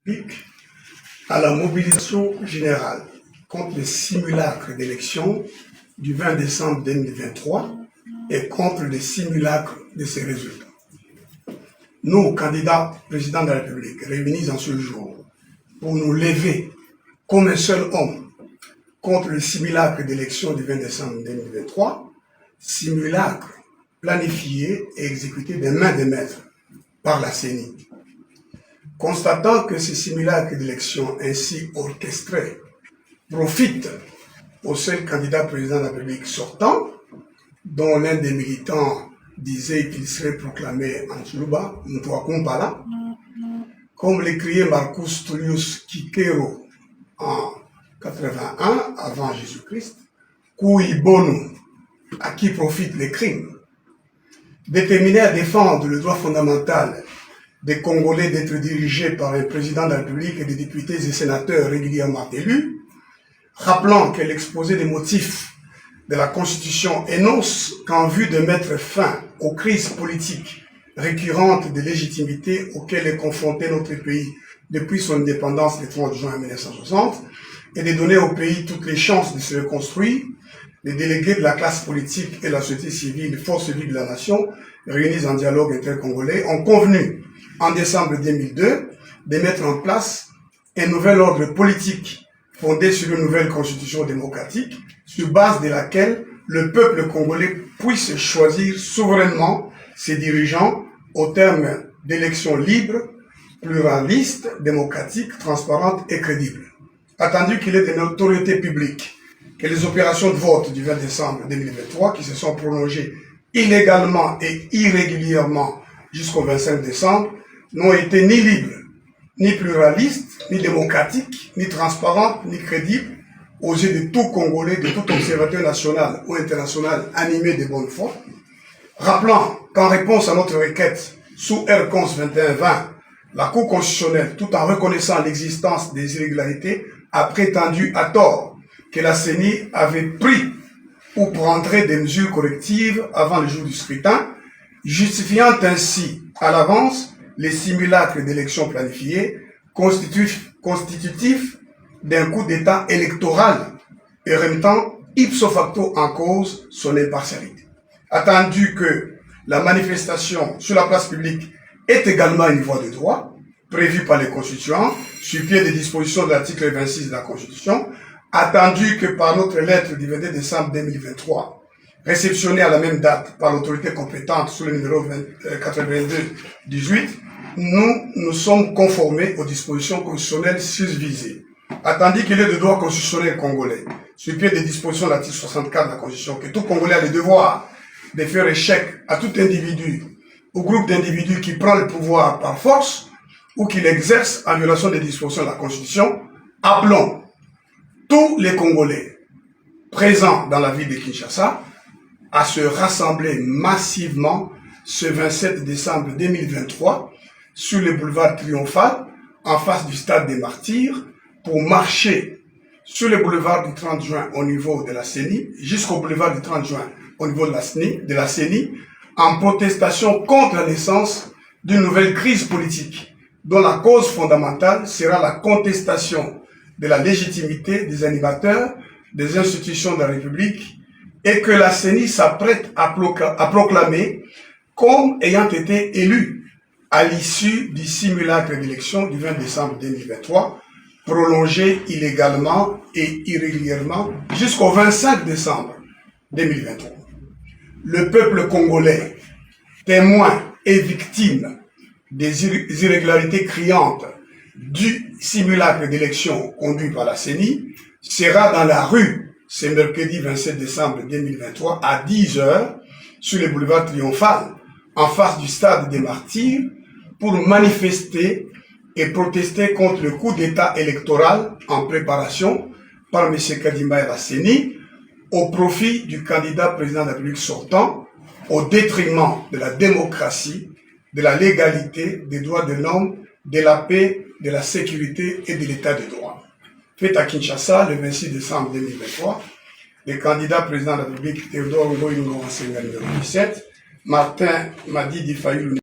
République à la mobilisation générale contre les simulacres d'élection du 20 décembre 2023 et contre les simulacres de ces résultats. Nous, candidats président de la République, réunis en ce jour pour nous lever comme un seul homme contre le simulacre d'élection du 20 décembre 2023, simulacre planifié et exécuté des mains des maîtres par la CENI. Constatant que ces simulacres d'élection ainsi orchestrés profitent au seul candidat président de la République sortant, dont l'un des militants disait qu'il serait proclamé en Tchoulouba, Mtwakumpala, comme l'écriait Marcus Tullius Cicero en 81 avant Jésus-Christ, cui bonum, à qui profitent les crimes. Déterminé à défendre le droit fondamental des Congolais d'être dirigés par un président de la République et des députés et sénateurs régulièrement élus, rappelant que l'exposé des motifs de la Constitution énonce qu'en vue de mettre fin aux crises politiques récurrentes de légitimité auxquelles est confronté notre pays depuis son indépendance le 30 juin 1960 et de donner au pays toutes les chances de se reconstruire, les délégués de la classe politique et la société civile, les forces vives de la nation, réunis en dialogue intercongolais, ont convenu en décembre 2002 de mettre en place un nouvel ordre politique fondé sur une nouvelle constitution démocratique, sur base de laquelle le peuple congolais puisse choisir souverainement ses dirigeants au terme d'élections libres, pluralistes, démocratiques, transparentes et crédibles. Attendu qu'il est de notoriété publique que les opérations de vote du 20 décembre 2023, qui se sont prolongées illégalement et irrégulièrement jusqu'au 25 décembre, n'ont été ni libres, ni pluralistes, ni démocratiques, ni transparentes, ni crédibles, aux yeux de tout Congolais, de tout observateur national ou international animé de bonne foi, rappelant qu'en réponse à notre requête sous R-Cons 2120, la Cour constitutionnelle, tout en reconnaissant l'existence des irrégularités, a prétendu à tort que la CENI avait pris ou prendrait des mesures correctives avant le jour du scrutin, justifiant ainsi à l'avance les simulacres d'élections planifiés constitutifs d'un coup d'État électoral et remettant ipso facto en cause son impartialité. Attendu que la manifestation sur la place publique est également une voie de droit, prévue par les constituants, sur pied des dispositions de l'article 26 de la Constitution, attendu que par notre lettre du 22 décembre 2023, réceptionnée à la même date par l'autorité compétente sous le numéro 82-18, nous nous sommes conformés aux dispositions constitutionnelles susvisées. Attendu qu'il est de droit constitutionnel congolais, sur pied des dispositions de l'article 64 de la Constitution, que tout Congolais a le devoir de faire échec à tout individu ou groupe d'individus qui prend le pouvoir par force ou qui l'exerce en violation des dispositions de la Constitution, appelons tous les Congolais présents dans la ville de Kinshasa à se rassembler massivement ce 27 décembre 2023 sur le boulevard Triomphal, en face du stade des Martyrs, pour marcher sur le boulevard du 30 juin au niveau de la CENI, jusqu'au boulevard du 30 juin au niveau de la CENI, en protestation contre la naissance d'une nouvelle crise politique, dont la cause fondamentale sera la contestation de la légitimité des animateurs des institutions de la République et que la CENI s'apprête à proclamer comme ayant été élue à l'issue du simulacre d'élection du 20 décembre 2023, prolongé illégalement et irrégulièrement jusqu'au 25 décembre 2023. Le peuple congolais, témoin et victime des irrégularités criantes du simulacre d'élection conduit par la CENI, sera dans la rue ce mercredi 27 décembre 2023 à 10 h sur le boulevard Triomphal, en face du stade des Martyrs, pour manifester et protester contre le coup d'État électoral en préparation par M. Kadima et la CENI au profit du candidat président de la République sortant, au détriment de la démocratie, de la légalité, des droits de l'homme, de la paix, de la sécurité et de l'état de droit. Fait à Kinshasa le 26 décembre 2023, le candidat président de la République Théodore Ngoï Ngoma Senghor numéro 17, Martin Madi Fayulu